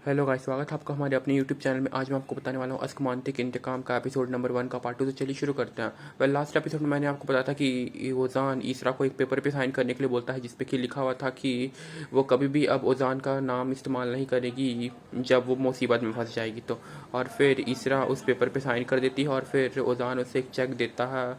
Hello guys, स्वागत है आपका हमारे अपने यूट्यूब चैनल में। आज मैं आपको बताने वाला हूँ अस्कमांतिक इंतकाम का एपिसोड नंबर 1 का पार्ट 2। तो चलिए शुरू करते हैं। लास्ट एपिसोड में मैंने आपको बताया था कि ओजान ईसरा को एक पेपर पे साइन करने के लिए बोलता है, जिसपे कि लिखा हुआ था कि वो कभी भी अब ओजान का नाम इस्तेमाल नहीं करेगी जब वो मुसीबत में फंस जाएगी तो। और फिर ईसरा उस पेपर पर साइन कर देती है और फिर ओजान उसे एक चेक देता है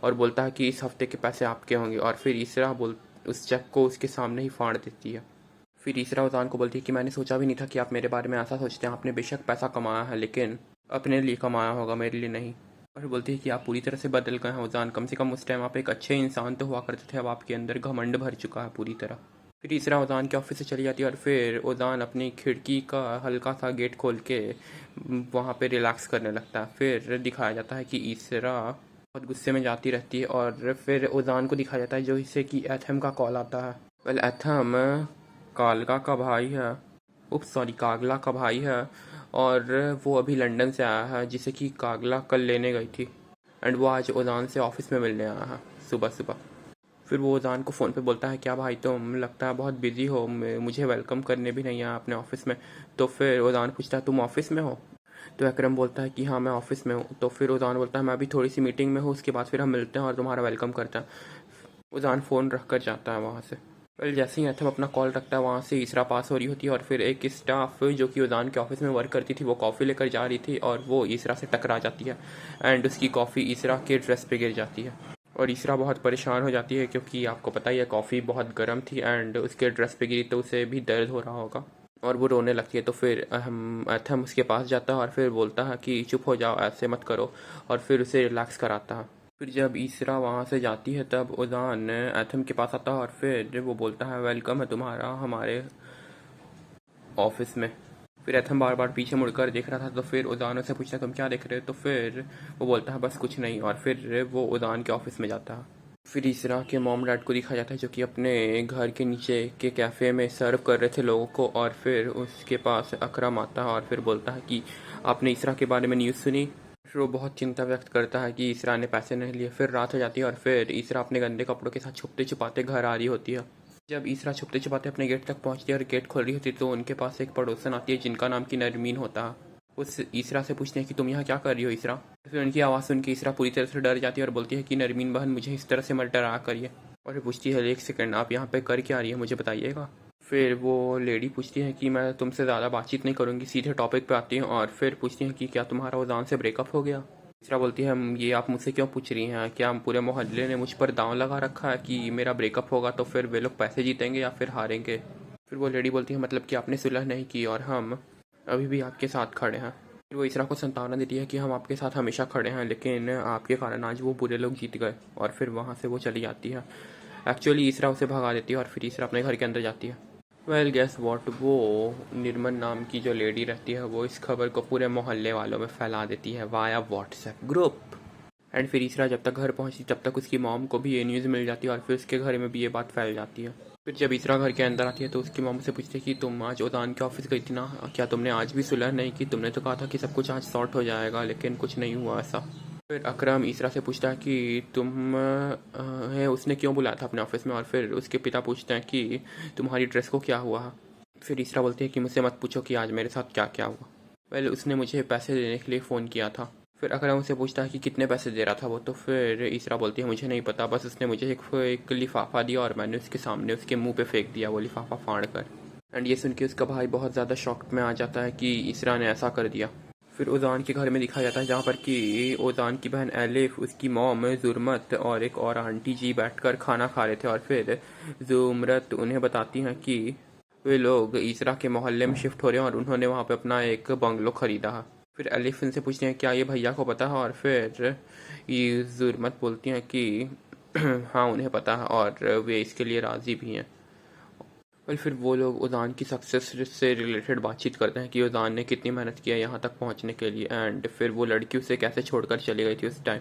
और बोलता है कि इस हफ्ते के पैसे आपके होंगे। और फिर ईसरा उस चेक को उसके सामने ही फाड़ देती है। फिर ईसरा उजान को बोलती है कि मैंने सोचा भी नहीं था कि आप मेरे बारे में ऐसा सोचते हैं। आपने बेशक पैसा कमाया है, लेकिन अपने लिए कमाया होगा, मेरे लिए नहीं। और बोलती है कि आप पूरी तरह से बदल गए हैं उजान, कम से कम उस टाइम आप एक अच्छे इंसान तो हुआ करते थे, अब आपके अंदर घमंड भर चुका है पूरी तरह। फिर ईसरा उजान के ऑफिस से चली जाती है और फिर उजान अपनी खिड़की का हल्का सा गेट खोल के वहाँ पे रिलैक्स करने लगता है। फिर दिखाया जाता है कि ईसरा बहुत गुस्से में जाती रहती है और फिर उजान को दिखाया जाता है जो इससे कि एथम का कॉल आता है। एथम कालका का भाई है, उप सॉरी कागला का भाई है। और वो अभी लंदन से आया है, जिसे कि कागला कल लेने गई थी। एंड वो आज ओजान से ऑफिस में मिलने आया है सुबह सुबह। फिर वो ओजान को फ़ोन पे बोलता है, क्या भाई तुम लगता है बहुत बिजी हो, मुझे वेलकम करने भी नहीं आया अपने ऑफिस में। तो फिर ओजान पूछता है, तुम ऑफिस में हो? तो अकरम बोलता है कि हाँ मैं ऑफिस में हूँ। तो फिर ओजान बोलता है, मैं अभी थोड़ी सी मीटिंग में हूँ, उसके बाद फिर हम मिलते हैं और तुम्हारा वेलकम करते हैं। उजान फ़ोन रख कर जाता है वहाँ से। जैसे ही एथम अपना कॉल रखता है, वहाँ से ईसरा पास हो रही होती है और फिर एक स्टाफ जो कि उजान के ऑफिस में वर्क करती थी, वो कॉफ़ी लेकर जा रही थी और वो ईसरा से टकरा जाती है। एंड उसकी कॉफ़ी ईसरा के ड्रेस पे गिर जाती है और ईसरा बहुत परेशान हो जाती है, क्योंकि आपको पता ही है कॉफ़ी बहुत गर्म थी एंड उसके ड्रेस पे गिरी तो उसे भी दर्द हो रहा होगा और वो रोने लगती है। तो फिर हम एथम उसके पास जाता है और फिर बोलता है कि चुप हो जाओ, ऐसे मत करो, और फिर उसे रिलैक्स कराता है। फिर जब ईसरा वहाँ से जाती है तब उजान एथम के पास आता है और फिर वो बोलता है, वेलकम है तुम्हारा हमारे ऑफिस में। फिर एथम बार बार पीछे मुड़कर देख रहा था, तो फिर उजान उससे पूछता है, तुम क्या देख रहे हो? तो फिर वो बोलता है, बस कुछ नहीं। और फिर वो उजान के ऑफिस में जाता है। फिर ईसरा के मॉम डैड को दिखाया जाता है, जो कि अपने घर के नीचे के कैफ़े में सर्व कर रहे थे लोगों को। और फिर उसके पास अकरम आता है और फिर बोलता है कि आपने ईसरा के बारे में न्यूज़ सुनी? फिर वो बहुत चिंता व्यक्त करता है कि ईसरा ने पैसे नहीं लिए। फिर रात हो जाती है और फिर ईसरा अपने गंदे कपड़ों के साथ छुपते छुपाते घर आ रही होती है। जब ईसरा छुपते छुपाते अपने गेट तक पहुंचती है और गेट खोल रही होती है, तो उनके पास एक पड़ोसन आती है जिनका नाम की नरमीन होता है। उस ईसरा से पूछते हैं कि तुम यहाँ क्या कर रही हो ईसरा? फिर उनकी आवाज़ सुन के ईसरा पूरी तरह से डर जाती है और बोलती है कि नरमीन बहन, मुझे इस तरह से मत डरा करिए। और फिर पूछती है, एक सेकंड, आप यहाँ पे कर क्या रही है, मुझे बताइएगा। फिर वो लेडी पूछती है कि मैं तुमसे ज़्यादा बातचीत नहीं करूँगी, सीधे टॉपिक पे आती हूँ। और फिर पूछती हैं कि क्या तुम्हारा उजान से ब्रेकअप हो गया? तीसरा बोलती है, ये आप मुझसे क्यों पूछ रही हैं? क्या पूरे मोहल्ले ने मुझ पर दांव लगा रखा है कि मेरा ब्रेकअप होगा तो फिर वे लोग पैसे जीतेंगे या फिर हारेंगे? फिर वो लेडी बोलती है, मतलब कि आपने सुलह नहीं की और हम अभी भी आपके साथ खड़े हैं। फिर वो इसरा को संतावना देती है कि हम आपके साथ हमेशा खड़े हैं, लेकिन आपके कारण आज वो बुरे लोग जीत गए। और फिर वहाँ से वो चली जाती है। एक्चुअली ईसरा उसे भगा देती है और फिर ईसरा अपने घर के अंदर जाती है। वेल गेस वॉट, वो निर्मल नाम की जो लेडी रहती है, वो इस खबर को पूरे मोहल्ले वालों में फैला देती है वाया व्हाट्सएप ग्रुप। एंड फिर ईसरा जब तक घर पहुंचती तब तक उसकी मॉम को भी ये न्यूज़ मिल जाती है और फिर उसके घर में भी ये बात फैल जाती है। फिर जब ईसरा घर के अंदर आती है तो उसकी मॉम से पूछती है कि तुम आज उदान के ऑफिस गई थी ना, क्या तुमने आज भी सुलह नहीं की? तुमने तो कहा था कि सब कुछ आज सॉर्ट हो जाएगा, लेकिन कुछ नहीं हुआ ऐसा। फिर अकरम ईसरा से पूछता है कि तुम है उसने क्यों बुलाया था अपने ऑफिस में? और फिर उसके पिता पूछते हैं कि तुम्हारी ड्रेस को क्या हुआ? फिर ईसरा बोलती है कि मुझसे मत पूछो कि आज मेरे साथ क्या क्या हुआ। पहले उसने मुझे पैसे देने के लिए फ़ोन किया था। फिर अकरम उससे पूछता है कि कितने पैसे दे रहा था वो? तो फिर ईसरा बोलती है, मुझे नहीं पता, बस उसने मुझे एक लिफाफा दिया और मैंने उसके सामने उसके मुंह पे फेंक दिया वो लिफाफा फाड़ कर। एंड ये सुन के उसका भाई बहुत ज़्यादा शॉक में आ जाता है कि ईसरा ने ऐसा कर दिया। फिर ओजान के घर में दिखाया जाता है, जहाँ पर कि ओजान की बहन एलिफ, उसकी मॉम जुरमत और एक और आंटी जी बैठकर खाना खा रहे थे। और फिर जुमरत उन्हें बताती हैं कि वे लोग ईसरा के मोहल्ले में शिफ्ट हो रहे हैं और उन्होंने वहाँ पे अपना एक बंगलो खरीदा है। फिर एलिफ इनसे पूछते हैं, क्या ये भैया को पता है? और फिर ये जुर्मत बोलती हैं कि हाँ उन्हें पता है और वे इसके लिए राज़ी भी हैं। और फिर वो लोग उजान की सक्सेस से रिलेटेड बातचीत करते हैं कि उजान ने कितनी मेहनत किया यहाँ तक पहुँचने के लिए, एंड फिर वो लड़की उसे कैसे छोड़कर चली गई थी उस टाइम।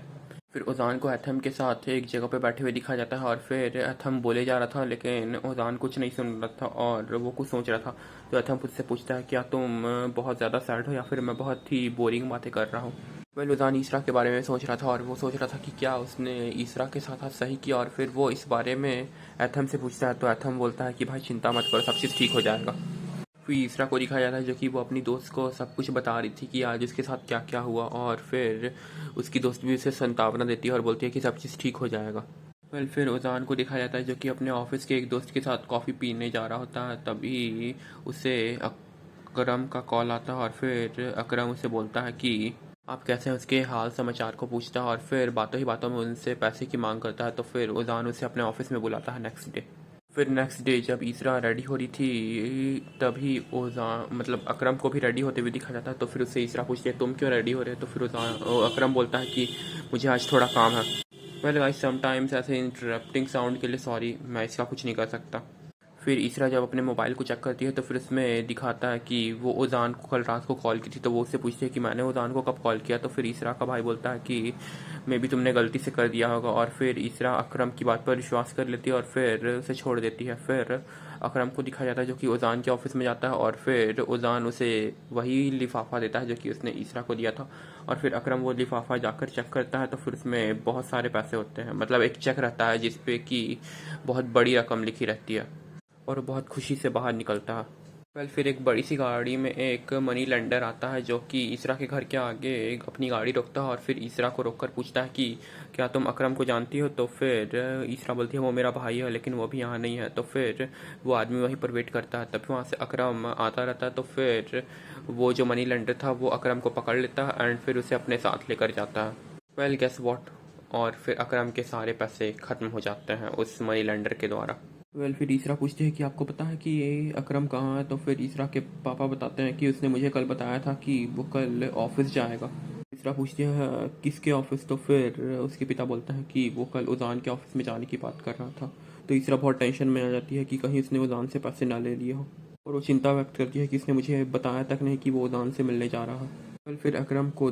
फिर उजान को एथम के साथ एक जगह पे बैठे हुए दिखा जाता है और फिर एथम बोले जा रहा था, लेकिन उजान कुछ नहीं सुन रहा था और वो कुछ सोच रहा था। तो एथम उससे पूछता है, क्या तुम बहुत ज़्यादा सैड हो या फिर मैं बहुत ही बोरिंग बातें कर रहा हूँ? वह उजान ईसरा के बारे में सोच रहा था और वो सोच रहा था कि क्या उसने ईसरा के साथ सही किया। और फिर वो इस बारे में एथम से पूछता है, तो एथम बोलता है कि भाई चिंता मत करो, सब चीज़ ठीक हो जाएगा। फिर ईसरा को दिखाया जाता है जो कि वो अपनी दोस्त को सब कुछ बता रही थी कि आज उसके साथ क्या क्या हुआ, और फिर उसकी दोस्त भी उसे सांत्वना देती है और बोलती है कि सब चीज़ ठीक हो जाएगा। फिर उजान को दिखाया जाता है जो कि अपने ऑफिस के एक दोस्त के साथ कॉफ़ी पीने जा रहा होता है। तभी उसे अकरम का कॉल आता है और फिर अकरम उसे बोलता है कि आप कैसे हैं, उसके हाल समाचार को पूछता है और फिर बातों ही बातों में उनसे पैसे की मांग करता है। तो फिर उजान उसे अपने ऑफिस में बुलाता है नेक्स्ट डे। फिर नेक्स्ट डे जब ईसरा रेडी हो रही थी तभी उजान मतलब अकरम को भी रेडी होते हुए दिखा जाता है। तो फिर उससे ईसरा पूछती है तुम क्यों रेडी हो रहे हो। तो फिर अकरम बोलता है कि मुझे आज थोड़ा काम है। वेल गाइस, समटाइम्स ऐसे इंटरप्टिंग साउंड के लिए सॉरी, मैं इसका कुछ नहीं कर सकता। फिर ईसरा जब अपने मोबाइल को चेक करती है तो फिर उसमें दिखाता है कि वो उजान को कल रात को कॉल की थी। तो वो उससे पूछती है कि मैंने उजान को कब कॉल किया। तो फिर ईसरा का भाई बोलता है कि मे बी तुमने गलती से कर दिया होगा। और फिर ईसरा अकरम की बात पर विश्वास कर लेती है और फिर उसे छोड़ देती है। फिर अकरम को दिखाया जाता है जो कि उजान के ऑफिस में जाता है और फिर उजान उसे वही लिफाफा देता है जो कि उसने ईसरा को दिया था। और फिर अकरम वो लिफाफा जाकर चेक करता है तो फिर उसमें बहुत सारे पैसे होते हैं, मतलब एक चेक रहता है जिसपे कि बहुत बड़ी रकम लिखी रहती है, और बहुत खुशी से बाहर निकलता है। फिर एक बड़ी सी गाड़ी में एक मनी लेंडर आता है जो कि ईसरा के घर के आगे अपनी गाड़ी रोकता है और फिर ईसरा को रोककर पूछता है कि क्या तुम अकरम को जानती हो। तो फिर ईसरा बोलती है वो मेरा भाई है लेकिन वो भी यहाँ नहीं है। तो फिर वो आदमी वहीं पर वेट करता है, तभी वहाँ से अकरम आता रहता है। तो फिर वो जो मनी लेंडर था वो अकरम को पकड़ लेता है एंड फिर उसे अपने साथ लेकर जाता है। वेल गेस वॉट, और फिर अकरम के सारे पैसे ख़त्म हो जाते हैं उस मनी लेंडर के द्वारा। फिर ईसरा पूछती है कि आपको पता है कि ये अकरम कहाँ है। तो फिर ईसरा के पापा बताते हैं कि उसने मुझे कल बताया था कि वो कल ऑफिस जाएगा। ईसरा पूछती है किसके ऑफिस। तो फिर उसके पिता बोलते हैं कि वो कल उजान के ऑफिस में जाने की बात कर रहा था। तो ईसरा बहुत टेंशन में आ जाती है कि कहीं उसने उजान से पैसे ना ले लिए हो, और वो चिंता व्यक्त करती है कि इसने मुझे बताया तक नहीं कि वो उजान से मिलने जा रहा है। फिर अकरम को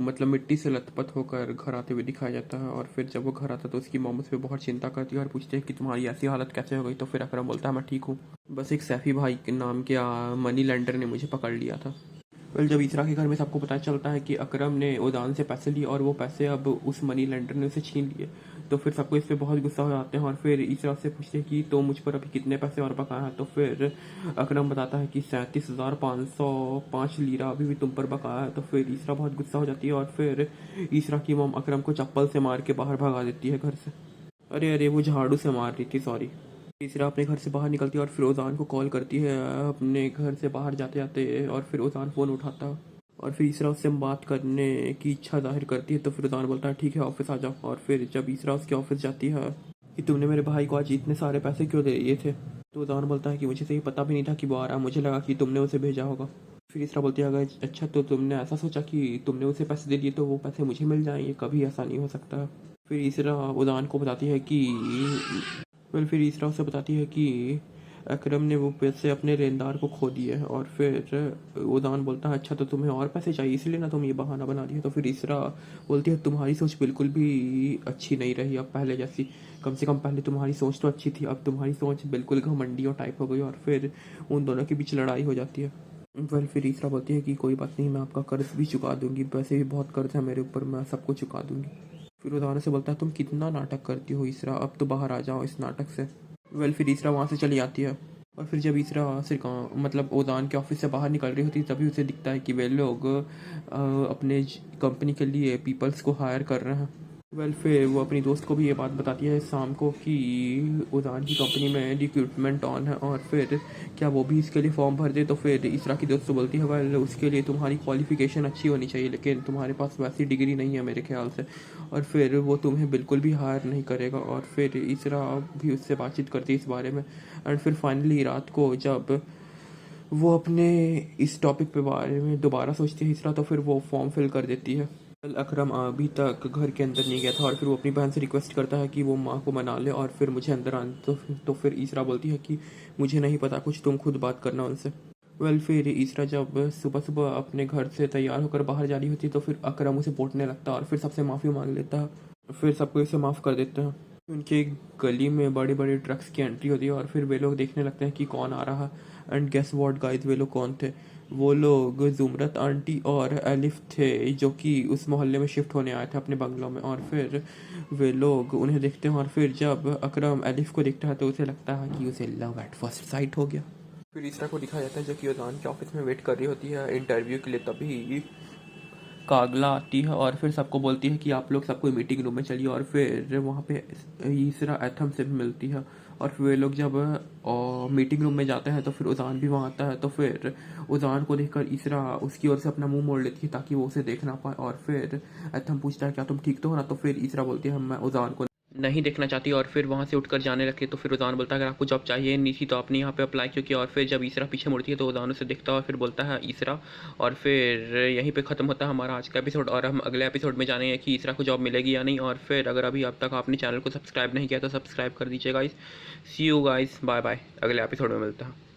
मतलब मिट्टी से लथपथ होकर घर आते हुए दिखाया जाता है। और फिर जब वो घर आता है तो उसकी मॉम उस पर बहुत चिंता करती है और पूछते हैं कि तुम्हारी ऐसी हालत कैसे हो गई। तो फिर अकरम बोलता है मैं ठीक हूँ, बस एक सैफी भाई के नाम के मनी लेंडर ने मुझे पकड़ लिया था। जब ईसरा के घर में सबको पता चलता है कि अकरम ने उदान से पैसे लिए और वो पैसे अब उस मनी लेंडर ने उसे छीन लिए, तो फिर सबको इस पर बहुत गुस्सा हो जाते हैं। और फिर ईसरा से पूछते हैं कि तो मुझ पर अभी कितने पैसे और बकाया है। तो फिर अकरम बताता है कि 37,505 लीरा अभी भी तुम पर बकाया है। तो फिर ईसरा बहुत गुस्सा हो जाती है और फिर ईसरा की मॉम अकरम को चप्पल से मार के बाहर भगा देती है घर से। अरे अरे, वो झाड़ू से मार रही थी, सॉरी। तीसरा अपने घर से बाहर निकलती है और फिर ओजान को कॉल करती है अपने घर से बाहर जाते जाते। और फिर ओजान फ़ोन उठाता है और फिर ईसरा उससे बात करने की इच्छा जाहिर करती है। तो फिर ओजान बोलता है ठीक है ऑफिस आ जाओ। और फिर जब ईसरा उसके ऑफिस जाती है कि तुमने मेरे भाई को आज इतने सारे पैसे क्यों दे दिए थे। तो ओजान बोलता है कि मुझे सही पता भी नहीं था कि वो आ रहा, मुझे लगा कि तुमने उसे भेजा होगा। फिर ईसरा बोलती है अगर अच्छा तो तुमने ऐसा सोचा कि तुमने उसे पैसे दे दिए तो वो पैसे मुझे मिल जाएंगे, कभी ऐसा नहीं हो सकता। फिर ईसरा ओजान को बताती है कि फिर ईसरा उसे बताती है कि अकरम ने वो पैसे अपने लेनदार को खो दिए हैं। और फिर उदान बोलता है अच्छा तो तुम्हें और पैसे चाहिए इसलिए ना तुम ये बहाना बना रही हो। तो फिर ईसरा बोलती है तुम्हारी सोच बिल्कुल भी अच्छी नहीं रही अब पहले जैसी, कम से कम पहले तुम्हारी सोच तो अच्छी थी, अब तुम्हारी सोच बिल्कुल घमंडी और टाइप हो गई। और फिर उन दोनों के बीच लड़ाई हो जाती है। फिर ईसरा बोलती है कि कोई बात नहीं, मैं आपका कर्ज भी चुका दूंगी, वैसे भी बहुत कर्ज है मेरे ऊपर, मैं सबको चुका दूंगी। फिर उदान से बोलता है तुम कितना नाटक करती हो ईसरा, अब तो बाहर आ जाओ इस नाटक से। फिर ईसरा वहाँ से चली जाती है। और फिर जब ईसरा सिर्फ मतलब ओदान के ऑफिस से बाहर निकल रही होती है तभी उसे दिखता है कि वे लोग अपने कंपनी के लिए पीपल्स को हायर कर रहे हैं। फिर वो अपनी दोस्त को भी ये बात बताती है शाम को कि उदान की कंपनी में रिक्रूटमेंट ऑन है और फिर क्या वो भी इसके लिए फॉर्म भर दे। तो फिर ईसरा की दोस्त तो बोलती है वेल उसके लिए तुम्हारी क्वालिफिकेशन अच्छी होनी चाहिए लेकिन तुम्हारे पास वैसी डिग्री नहीं है मेरे ख्याल से, और फिर वो तुम्हें बिल्कुल भी हायर नहीं करेगा। और फिर ईसरा भी उससे बातचीत करती है इस बारे में। एंड फिर फाइनली रात को जब वो अपने इस टॉपिक पे बारे में दोबारा सोचती है ईसरा, तो फिर वो फॉर्म फिल कर देती है। अकरम अभी तक घर के अंदर नहीं गया था और फिर वो अपनी बहन से रिक्वेस्ट करता है कि वो माँ को मना ले और फिर मुझे अंदर आने। तो फिर ईसरा बोलती है कि मुझे नहीं पता कुछ, तुम खुद बात करना उनसे। फिर ईसरा जब सुबह सुबह अपने घर से तैयार होकर बाहर जा रही होती है तो फिर अकरम उसे पोटने लगता है और फिर सबसे माफ़ी मांग लेता है। फिर सबको इसे माफ़ कर देते हैं। उनके गली में बड़ी बड़ी ट्रक्स की एंट्री होती है और फिर वे लोग देखने लगते हैं कि कौन आ रहा है। एंड गेस व्हाट गाइस, वे लोग कौन थे। वो लोग जुमरत आंटी और एलिफ थे जो कि उस मोहल्ले में शिफ्ट होने आए थे अपने बंगलों में। और फिर वे लोग उन्हें देखते हैं और फिर जब अकरम एलिफ को देखता है तो उसे लगता है कि उसे लव एट फर्स्ट साइट हो गया। फिर इसरा को दिखाया जाता है जो कि ओजान के ऑफिस में वेट कर रही होती है इंटरव्यू के लिए। तभी कागला आती है और फिर सबको बोलती है कि आप लोग सबको मीटिंग रूम में चलिए, और फिर वहाँ पे इसरा एथम से भी मिलती है। और फिर वे लोग जब मीटिंग रूम में जाते हैं तो फिर उजान भी वहाँ आता है। तो फिर उजान को देखकर इसरा उसकी ओर से अपना मुंह मोड़ लेती है ताकि वो उसे देख ना पाए। और फिर एथम पूछता है क्या तुम ठीक तो हो ना। तो फिर इसरा बोलती है मैं उजान को नहीं देखना चाहती, और फिर वहाँ से उठकर जाने लगती है। तो फिर उजान बोलता है अगर आपको जॉब चाहिए नहीं थी तो आपने यहाँ पे अप्लाई क्यों किया। और फिर जब इसरा पीछे मुड़ती है तो उजान उसे दिखता है और फिर बोलता है इसरा। और फिर यहीं पे ख़त्म होता है हमारा आज का एपिसोड, और हम अगले एपिसोड में जानेंगे कि इसरा को जॉब मिलेगी या नहीं। और फिर अगर अभी अब तक आपने चैनल को सब्सक्राइब नहीं किया तो सब्सक्राइब कर दीजिए guys. See you guys, bye bye, अगले एपिसोड में मिलता है।